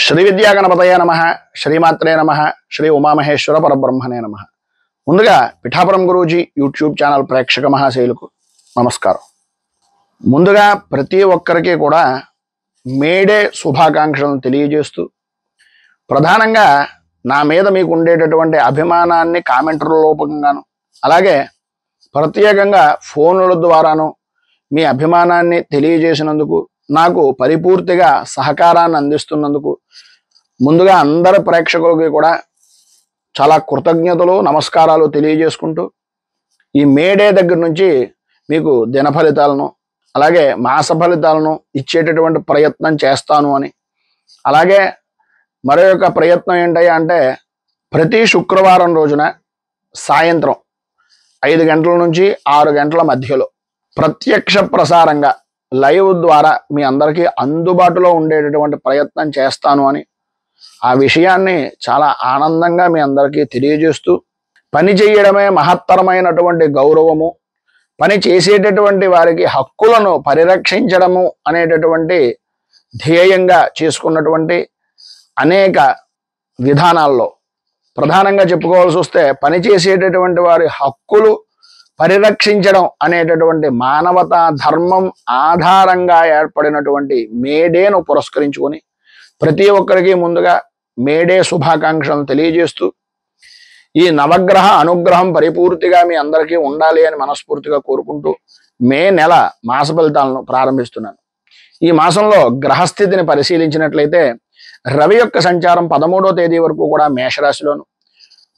శ్రీ విద్యాగణపతయ నమః, శ్రీమాత్రే నమః, శ్రీ ఉమామహేశ్వర పరబ్రహ్మణే నమః. ముందుగా పిఠాపురం గురూజీ యూట్యూబ్ ఛానల్ ప్రేక్షక మహాశైలకు నమస్కారం. ముందుగా ప్రతి ఒక్కరికి కూడా మేడే శుభాకాంక్షలను తెలియజేస్తూ, ప్రధానంగా నా మీద మీకు ఉండేటటువంటి అభిమానాన్ని కామెంట్ల రూపంగాను, అలాగే ప్రత్యేకంగా ఫోన్ల ద్వారాను మీ అభిమానాన్ని తెలియజేసినందుకు, నాకు పరిపూర్తిగా సహకారాన్ని అందిస్తున్నందుకు ముందుగా అందరి ప్రేక్షకులకి కూడా చాలా కృతజ్ఞతలు, నమస్కారాలు తెలియజేసుకుంటూ, ఈ మేడే దగ్గర నుంచి మీకు దిన ఫలితాలను అలాగే మాస ఫలితాలను ఇచ్చేటటువంటి ప్రయత్నం చేస్తాను అని, అలాగే మరొక ప్రయత్నం ఏంటయ్యా అంటే, ప్రతి శుక్రవారం రోజున సాయంత్రం 5 గంటల నుంచి 6 గంటల మధ్యలో ప్రత్యక్ష ప్రసారంగా లైవ్ ద్వారా మీ అందరికీ అందుబాటులో ఉండేటటువంటి ప్రయత్నం చేస్తాను అని, ఆ విషయాన్ని చాలా ఆనందంగా మీ అందరికీ తెలియజేస్తూ, పని చేయడమే మహత్తరమైనటువంటి గౌరవము, పని చేసేటటువంటి వారికి హక్కులను పరిరక్షించడము అనేటటువంటి ధ్యేయంగా చేసుకున్నటువంటి అనేక విధానాల్లో ప్రధానంగా చెప్పుకోవాల్సి వస్తే, పని చేసేటటువంటి వారి హక్కులు పరిరక్షించడం అనేటటువంటి మానవతా ధర్మం ఆధారంగా ఏర్పడినటువంటి మేడేను పురస్కరించుకొని ప్రతి ఒక్కరికి ముందుగా మేడే శుభాకాంక్షలను తెలియజేస్తూ, ఈ నవగ్రహ అనుగ్రహం పరిపూర్తిగా మీ అందరికీ ఉండాలి అని మనస్ఫూర్తిగా కోరుకుంటూ మే నెల మాస ఫలితాలను ప్రారంభిస్తున్నాను. ఈ మాసంలో గ్రహస్థితిని పరిశీలించినట్లయితే, రవి యొక్క సంచారం 13వ తేదీ వరకు కూడా మేషరాశిలోను,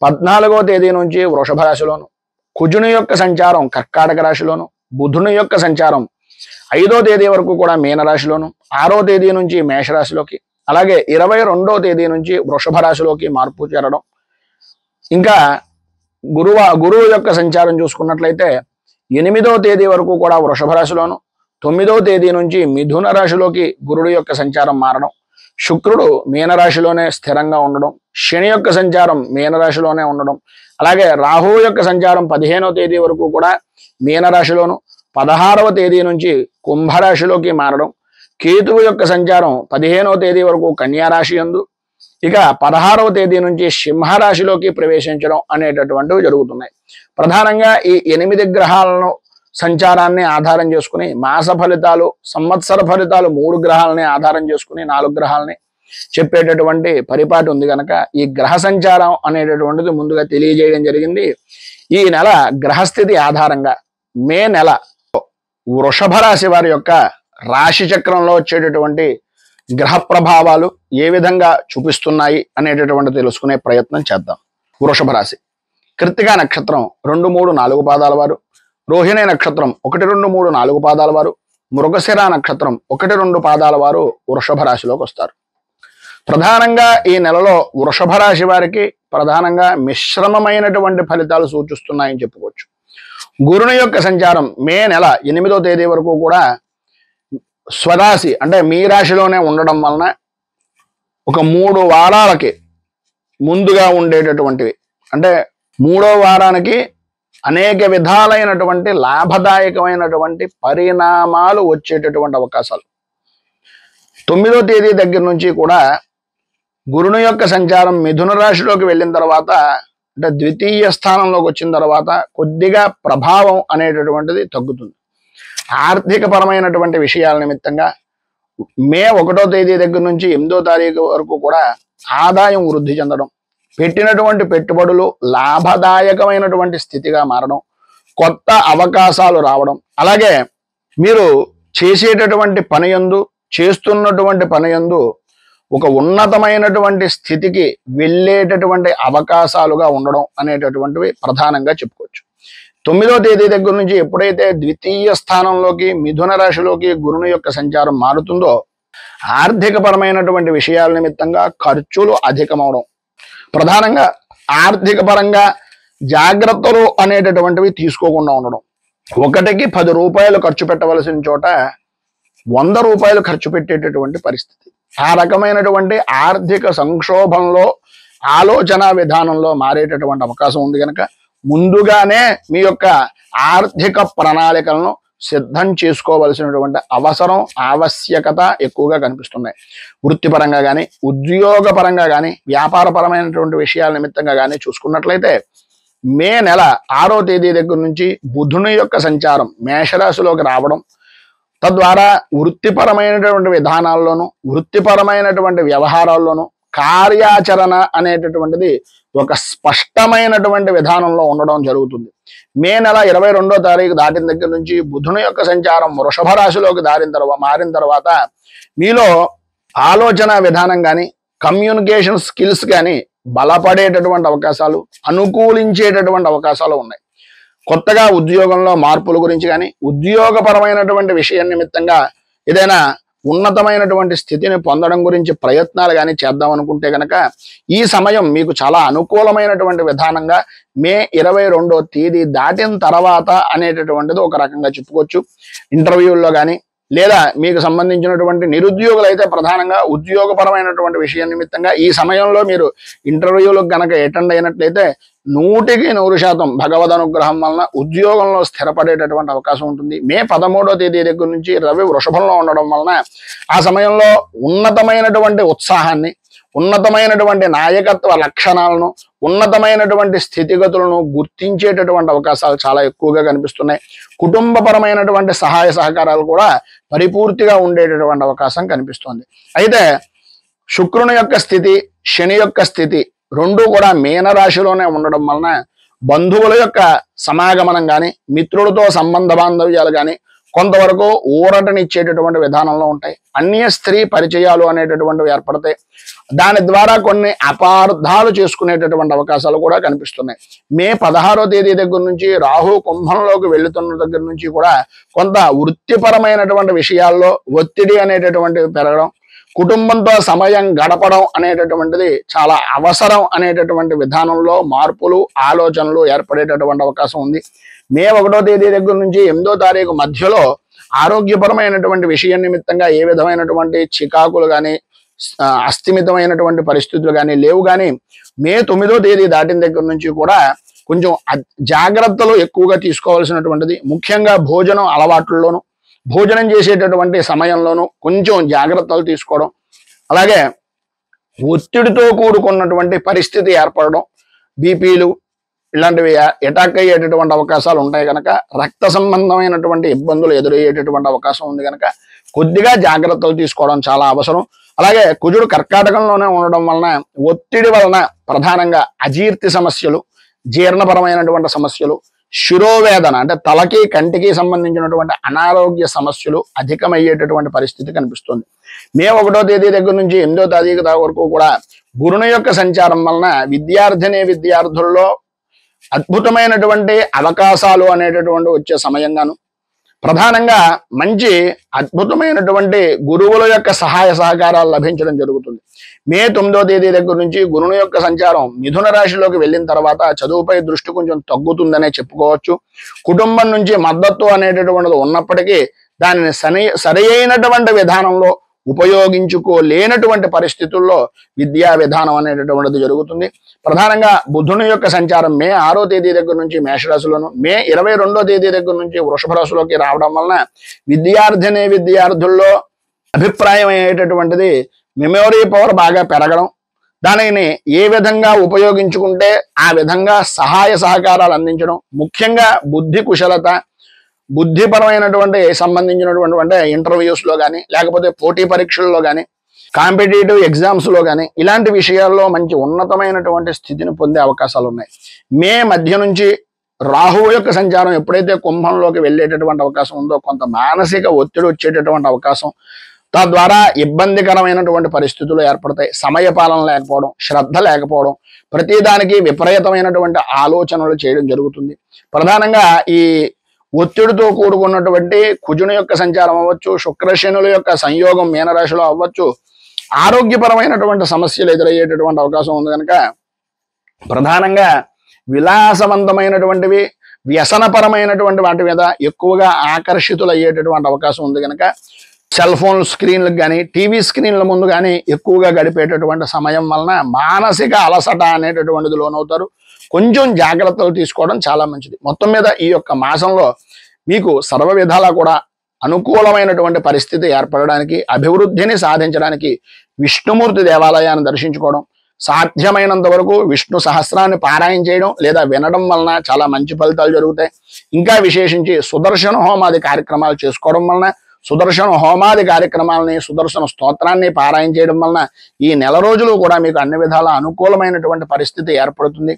14వ తేదీ నుంచి వృషభ రాశిలోను, కుజుని యొక్క సంచారం కర్కాటక రాశిలోను, బుధుని యొక్క సంచారం 5వ తేదీ వరకు కూడా మీనరాశిలోను, 6వ తేదీ నుంచి మేషరాశిలోకి, అలాగే 22వ తేదీ నుంచి వృషభ రాశిలోకి మార్పు చేరడం. ఇంకా గురువు యొక్క సంచారం చూసుకున్నట్లయితే 8వ తేదీ వరకు కూడా వృషభ రాశిలోను, 9వ తేదీ నుంచి మిథున రాశిలోకి గురుడు యొక్క సంచారం మారడం, శుక్రుడు మీనరాశిలోనే స్థిరంగా ఉండడం, శని యొక్క సంచారం మీనరాశిలోనే ఉండడం, అలాగే రాహువు యొక్క సంచారం 15వ తేదీ వరకు కూడా మీనరాశిలోను, 16వ తేదీ నుంచి కుంభరాశిలోకి మారడం, కేతువు యొక్క సంచారం 15వ తేదీ వరకు కన్యారాశి యందు, ఇక 16వ తేదీ నుంచి సింహరాశిలోకి ప్రవేశించడం అనేటటువంటివి జరుగుతున్నాయి. ప్రధానంగా ఈ 8 గ్రహాలను సంచారాన్ని ఆధారం చేసుకుని మాస ఫలితాలు, సంవత్సర ఫలితాలు 3 గ్రహాలని ఆధారం చేసుకుని 4 గ్రహాలని చెప్పేటటువంటి పరిపాటి ఉంది కనుక, ఈ గ్రహ సంచారం అనేటటువంటిది ముందుగా తెలియజేయడం జరిగింది. ఈ నెల గ్రహస్థితి ఆధారంగా మే నెల వృషభ రాశి వారి యొక్క రాశి చక్రంలో వచ్చేటటువంటి గ్రహ ప్రభావాలు ఏ విధంగా చూపిస్తున్నాయి అనేటటువంటి తెలుసుకునే ప్రయత్నం చేద్దాం. వృషభ రాశి కృత్తికా నక్షత్రం 2, 3, 4 పాదాల వారు, రోహిణి నక్షత్రం 1, 2, 3, 4 పాదాల వారు, మృగశిర నక్షత్రం 1, 2 పాదాల వారు వృషభ రాశిలోకి వస్తారు. ప్రధానంగా ఈ నెలలో వృషభ రాశి వారికి ప్రధానంగా మిశ్రమమైనటువంటి ఫలితాలు సూచిస్తున్నాయని చెప్పుకోవచ్చు. గురుని యొక్క సంచారం మే నెల 8వ తేదీ వరకు కూడా స్వరాశి అంటే మీ రాశిలోనే ఉండడం వలన ఒక 3 వారాలకి ముందుగా ఉండేటటువంటివి, అంటే 3వ వారానికి అనేక విధాలైనటువంటి లాభదాయకమైనటువంటి పరిణామాలు వచ్చేటటువంటి అవకాశాలు. 9వ తేదీ దగ్గర నుంచి కూడా గురుని యొక్క సంచారం మిథున రాశిలోకి వెళ్ళిన తర్వాత, అంటే ద్వితీయ స్థానంలోకి వచ్చిన తర్వాత కొద్దిగా ప్రభావం అనేటటువంటిది తగ్గుతుంది. ఆర్థిక పరమైనటువంటి విషయాల నిమిత్తంగా మే 1వ తేదీ దగ్గర నుంచి 8వ తారీఖు వరకు కూడా ఆదాయం వృద్ధి చెందడం, పెట్టినటువంటి పెట్టుబడులు లాభదాయకమైనటువంటి స్థితిగా మారడం, కొత్త అవకాశాలు రావడం, అలాగే మీరు చేసేటటువంటి పనియందు, చేస్తున్నటువంటి పనియందు ఒక ఉన్నతమైనటువంటి స్థితికి వెళ్ళేటటువంటి అవకాశాలుగా ఉండడం అనేటటువంటివి ప్రధానంగా చెప్పుకోవచ్చు. 9వ తేదీ దగ్గర నుంచి ఎప్పుడైతే ద్వితీయ స్థానంలోకి మిథున రాశిలోకి గురుని యొక్క సంచారం మారుతుందో, ఆర్థిక పరమైనటువంటి విషయాల నిమిత్తంగా ఖర్చులు అధికమవడం, ప్రధానంగా ఆర్థిక పరంగా జాగ్రత్తలు అనేటటువంటివి తీసుకోకుండా ఉండడం, 1కి 10 రూపాయలు ఖర్చు పెట్టవలసిన చోట 100 రూపాయలు ఖర్చు పెట్టేటటువంటి పరిస్థితి. ఆ రకమైనటువంటి ఆర్థిక సంక్షోభంలో ఆలోచన విధానంలో మారేటటువంటి అవకాశం ఉంది కనుక, ముందుగానే మీ యొక్క ఆర్థిక ప్రణాళికలను సిద్ధం చేసుకోవలసినటువంటి అవసరం ఆవశ్యకత ఎక్కువగా కనిపిస్తున్నాయి. వృత్తిపరంగా కానీ ఉద్యోగపరంగా కానీ వ్యాపారపరమైనటువంటి విషయాల నిమిత్తంగా కానీ చూసుకున్నట్లయితే మే నెల 6వ తేదీ దగ్గర నుంచి బుధుని యొక్క సంచారం మేషరాశిలోకి రావడం, తద్వారా వృత్తిపరమైనటువంటి విధానాల్లోనూ వృత్తిపరమైనటువంటి వ్యవహారాల్లోనూ కార్యాచరణ అనేటటువంటిది ఒక స్పష్టమైనటువంటి విధానంలో ఉండడం జరుగుతుంది. మే నెల 22వ తారీఖు దాటిన దగ్గర నుంచి బుధుని యొక్క సంచారం వృషభ రాశిలోకి మారిన తర్వాత మీలో ఆలోచన విధానం కానీ కమ్యూనికేషన్ స్కిల్స్ కానీ బలపడేటటువంటి అవకాశాలు, అనుకూలించేటటువంటి అవకాశాలు ఉన్నాయి. కొత్తగా ఉద్యోగంలో మార్పుల గురించి కానీ ఉద్యోగపరమైనటువంటి విషయం నిమిత్తంగా ఏదైనా ఉన్నతమైనటువంటి స్థితిని పొందడం గురించి ప్రయత్నాలు కానీ చేద్దాం అనుకుంటే కనుక ఈ సమయం మీకు చాలా అనుకూలమైనటువంటి విధానంగా మే 22వ తేదీ దాటిన తర్వాత అనేటటువంటిది ఒక రకంగా చెప్పుకోవచ్చు. ఇంటర్వ్యూల్లో కానీ లేదా మీకు సంబంధించినటువంటి నిరుద్యోగులు అయితే ప్రధానంగా ఉద్యోగపరమైనటువంటి విషయం నిమిత్తంగా ఈ సమయంలో మీరు ఇంటర్వ్యూలకు కనుక అటెండ్ అయినట్లయితే 100% భగవద్ అనుగ్రహం వలన ఉద్యోగంలో స్థిరపడేటటువంటి అవకాశం ఉంటుంది. మే 13వ తేదీ దగ్గర నుంచి రవి వృషభంలో ఉండడం వలన ఆ సమయంలో ఉన్నతమైనటువంటి ఉత్సాహాన్ని, ఉన్నతమైనటువంటి నాయకత్వ లక్షణాలను, ఉన్నతమైనటువంటి స్థితిగతులను గుర్తించేటటువంటి అవకాశాలు చాలా ఎక్కువగా కనిపిస్తున్నాయి. కుటుంబపరమైనటువంటి సహాయ సహకారాలు కూడా పరిపూర్తిగా ఉండేటటువంటి అవకాశం కనిపిస్తుంది. అయితే శుక్రుని యొక్క స్థితి, శని యొక్క స్థితి రెండూ కూడా మీనరాశిలోనే ఉండడం వలన బంధువుల యొక్క సమాగమనం కానీ మిత్రులతో సంబంధ బాంధవ్యాలు కానీ కొంతవరకు ఊరటనిచ్చేటటువంటి విధానంలో ఉంటాయి. అన్య స్త్రీ పరిచయాలు అనేటటువంటివి ఏర్పడతాయి. దాని ద్వారా కొన్ని అపార్థాలు చేసుకునేటటువంటి అవకాశాలు కూడా కనిపిస్తున్నాయి. మే 16వ తేదీ దగ్గర నుంచి రాహు కుంభంలోకి వెళుతున్న దగ్గర నుంచి కూడా కొంత వృత్తిపరమైనటువంటి విషయాల్లో ఒత్తిడి అనేటటువంటివి పెరగడం, కుటుంబంతో సమయం గడపడం అనేటటువంటిది చాలా అవసరం అనేటటువంటి విధానంలో మార్పులు, ఆలోచనలు ఏర్పడేటటువంటి అవకాశం ఉంది. మే 1వ తేదీ దగ్గర నుంచి 8వ తారీఖు మధ్యలో ఆరోగ్యపరమైనటువంటి విషయం నిమిత్తంగా ఏ విధమైనటువంటి చికాకులు కానీ అస్థిమితమైనటువంటి పరిస్థితులు కానీ లేవు. కానీ మే 9వ తేదీ దాటిన దగ్గర నుంచి కూడా కొంచెం జాగ్రత్తలు ఎక్కువగా తీసుకోవాల్సినటువంటిది, ముఖ్యంగా భోజనం అలవాట్లలోనూ భోజనం చేసేటటువంటి సమయంలోనూ కొంచెం జాగ్రత్తలు తీసుకోవడం, అలాగే ఒత్తిడితో కూడుకున్నటువంటి పరిస్థితి ఏర్పడడం, బీపీలు ఇలాంటివి అటాక్ అయ్యేటటువంటి అవకాశాలు ఉంటాయి కనుక రక్త సంబంధమైనటువంటి ఇబ్బందులు ఎదురయ్యేటటువంటి అవకాశం ఉంది కనుక కొద్దిగా జాగ్రత్తలు తీసుకోవడం చాలా అవసరం. అలాగే కుజుడు కర్కాటకంలోనే ఉండడం వలన ఒత్తిడి వలన ప్రధానంగా అజీర్తి సమస్యలు, జీర్ణపరమైనటువంటి సమస్యలు, శిరోవేదన అంటే తలకి కంటికి సంబంధించినటువంటి అనారోగ్య సమస్యలు అధికమయ్యేటటువంటి పరిస్థితి కనిపిస్తుంది. మే 1వ తేదీ దగ్గర నుంచి 8వ తేదీ వరకు కూడా గురుని యొక్క సంచారం వలన విద్యార్థుల్లో అద్భుతమైనటువంటి అవకాశాలు అనేటటువంటి వచ్చే సమయంగాను, ప్రధానంగా మంచి అద్భుతమైనటువంటి గురువుల యొక్క సహాయ సహకారాలు లభించడం జరుగుతుంది. మే 9వ తేదీ దగ్గర నుంచి గురుని యొక్క సంచారం మిథున రాశిలోకి వెళ్ళిన తర్వాత చదువుపై దృష్టి కొంచెం తగ్గుతుందనే చెప్పుకోవచ్చు. కుటుంబం నుంచి మద్దతు అనేటటువంటిది ఉన్నప్పటికీ దానిని సరైనటువంటి విధానంలో ఉపయోగించుకోలేనటువంటి పరిస్థితుల్లో విద్యా విధానం అనేటటువంటిది జరుగుతుంది. ప్రధానంగా బుధుని యొక్క సంచారం మే 6వ తేదీ దగ్గర నుంచి మేషరాశిలోను, మే 22వ తేదీ దగ్గర నుంచి వృషభ రాశిలోకి రావడం వలన విద్యార్థుల్లో అభిప్రాయం అయ్యేటటువంటిది మెమొరీ పవర్ బాగా పెరగడం, దానిని ఏ విధంగా ఉపయోగించుకుంటే ఆ విధంగా సహాయ సహకారాలు అందించడం, ముఖ్యంగా బుద్ధి కుశలత, బుద్ధిపరమైనటువంటి సంబంధించినటువంటి అంటే ఇంటర్వ్యూస్లో కానీ లేకపోతే పోటీ పరీక్షల్లో కానీ కాంపిటేటివ్ ఎగ్జామ్స్లో కానీ ఇలాంటి విషయాల్లో మంచి ఉన్నతమైనటువంటి స్థితిని పొందే అవకాశాలు ఉన్నాయి. మే మధ్య నుంచి రాహువు యొక్క సంచారం ఎప్పుడైతే కుంభంలోకి వెళ్ళేటటువంటి అవకాశం ఉందో కొంత మానసిక ఒత్తిడి వచ్చేటటువంటి అవకాశం, తద్వారా ఇబ్బందికరమైనటువంటి పరిస్థితులు ఏర్పడతాయి. సమయపాలన లేకపోవడం, శ్రద్ధ లేకపోవడం, ప్రతిదానికి విపరీతమైనటువంటి ఆలోచనలు చేయడం జరుగుతుంది. ప్రధానంగా ఈ ఒత్తిడితో కూడుకున్నటువంటి కుజుని యొక్క సంచారం అవ్వచ్చు, శుక్రశనుల యొక్క సంయోగం మీనరాశిలో అవ్వచ్చు, ఆరోగ్యపరమైనటువంటి సమస్యలు ఎదురయ్యేటటువంటి అవకాశం ఉంది కనుక ప్రధానంగా విలాసవంతమైనటువంటివి, వ్యసనపరమైనటువంటి వాటి మీద ఎక్కువగా ఆకర్షితులు అయ్యేటటువంటి అవకాశం ఉంది కనుక సెల్ ఫోన్ స్క్రీన్లకు కానీ టీవీ స్క్రీన్ల ముందు కానీ ఎక్కువగా గడిపేటటువంటి సమయం వలన మానసిక అలసట అనేటటువంటిది లోనవుతారు. కొంచెం జాగ్రత్తలు తీసుకోవడం చాలా మంచిది. మొత్తం మీద ఈ యొక్క మాసంలో మీకు సర్వ విధాలా కూడా అనుకూలమైనటువంటి పరిస్థితి ఏర్పడడానికి, అభివృద్ధిని సాధించడానికి విష్ణుమూర్తి దేవాలయాన్ని దర్శించుకోవడం, సాధ్యమైనంత వరకు విష్ణు సహస్రాన్ని పారాయణ చేయడం లేదా వినడం వలన చాలా మంచి ఫలితాలు జరుగుతాయి. ఇంకా విశేషించి సుదర్శన హోమాది కార్యక్రమాలు చేసుకోవడం వలన, సుదర్శన హోమాది కార్యక్రమాలని, సుదర్శన స్తోత్రాన్ని పారాయణ చేయడం వలన ఈ నెల రోజులు కూడా మీకు అన్ని విధాల అనుకూలమైనటువంటి పరిస్థితి ఏర్పడుతుంది.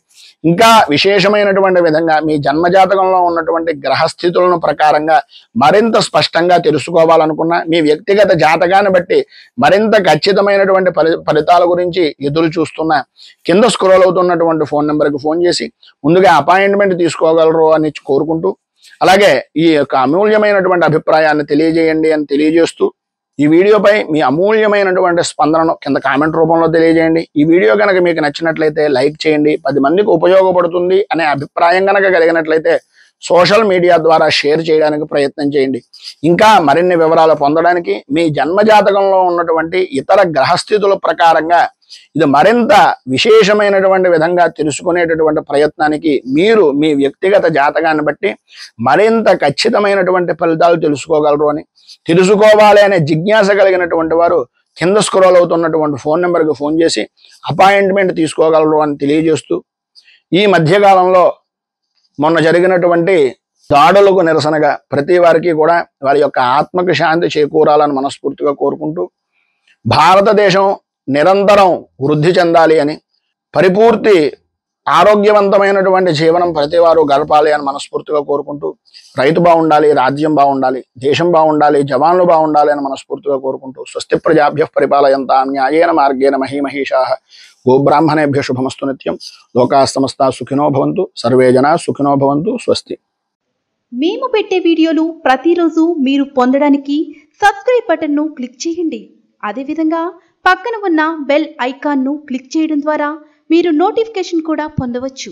ఇంకా విశేషమైనటువంటి విధంగా మీ జన్మజాతకంలో ఉన్నటువంటి గ్రహస్థితులను ప్రకారంగా మరింత స్పష్టంగా తెలుసుకోవాలనుకున్నా, మీ వ్యక్తిగత జాతకాన్ని బట్టి మరింత ఖచ్చితమైనటువంటి ఫలితాల గురించి ఎదురు చూస్తున్న కింద స్క్రోల్ అవుతున్నటువంటి ఫోన్ నెంబర్కి ఫోన్ చేసి ముందుగా అపాయింట్మెంట్ తీసుకోగలరు అని కోరుకుంటూ, అలాగే ఈ యొక్క అమూల్యమైనటువంటి అభిప్రాయాన్ని తెలియజేయండి అని తెలియజేస్తూ, ఈ వీడియోపై మీ అమూల్యమైనటువంటి స్పందనను కింద కామెంట్ రూపంలో తెలియజేయండి. ఈ వీడియో కనుక మీకు నచ్చినట్లయితే లైక్ చేయండి. 10 మందికి ఉపయోగపడుతుంది అనే అభిప్రాయం కనుక కలిగినట్లయితే సోషల్ మీడియా ద్వారా షేర్ చేయడానికి ప్రయత్నం చేయండి. ఇంకా మరిన్ని వివరాలు పొందడానికి మీ జన్మజాతకంలో ఉన్నటువంటి ఇతర గ్రహస్థితుల ప్రకారంగా ఇది మరింత విశేషమైనటువంటి విధంగా తెలుసుకునేటటువంటి ప్రయత్నానికి మీరు మీ వ్యక్తిగత జాతకాన్ని బట్టి మరింత ఖచ్చితమైనటువంటి ఫలితాలు తెలుసుకోగలరు అని, తెలుసుకోవాలి అనే జిజ్ఞాస కలిగినటువంటి వారు కింద స్క్రోల్ అవుతున్నటువంటి ఫోన్ నెంబర్కి ఫోన్ చేసి అపాయింట్మెంట్ తీసుకోగలరు అని తెలియజేస్తూ, ఈ మధ్యకాలంలో మొన్న జరిగినటువంటి దాడులకు నిరసనగా ప్రతి వారికి కూడా వారి యొక్క ఆత్మకు శాంతి చేకూరాలని మనస్ఫూర్తిగా కోరుకుంటూ, భారతదేశం నిరంతరం వృద్ధి చెందాలి అని, పరిపూర్తి ఆరోగ్యవంతమైనటువంటి జీవనం ప్రతి వారు గడపాలి అని మనస్ఫూర్తిగా కోరుకుంటూ, రైతు బాగుండాలి, రాజ్యం బాగుండాలి, దేశం బాగుండాలి, జవాన్లు బాగుండాలి అని మనస్ఫూర్తిగా కోరుకుంటూ, స్వస్తి ప్రజాభ్యః పరిపాలయంతాం న్యాయేన మార్గేణ మహీమహీషాః గోబ్రాహ్మణేభ్యః శుభమస్తు నిత్యం. లోకాః సమస్తాః సుఖినో భవంతు. సర్వే జనాః సుఖినో భవంతు. స్వస్తి. మేము పెట్టే వీడియోలు ప్రతిరోజు మీరు పొందడానికి సబ్స్క్రైబ్ బటన్ను క్లిక్ చేయండి. అదేవిధంగా పక్కన ఉన్న బెల్ ఐకాన్ను క్లిక్ చేయడం ద్వారా మీరు నోటిఫికేషన్ కూడా పొందవచ్చు.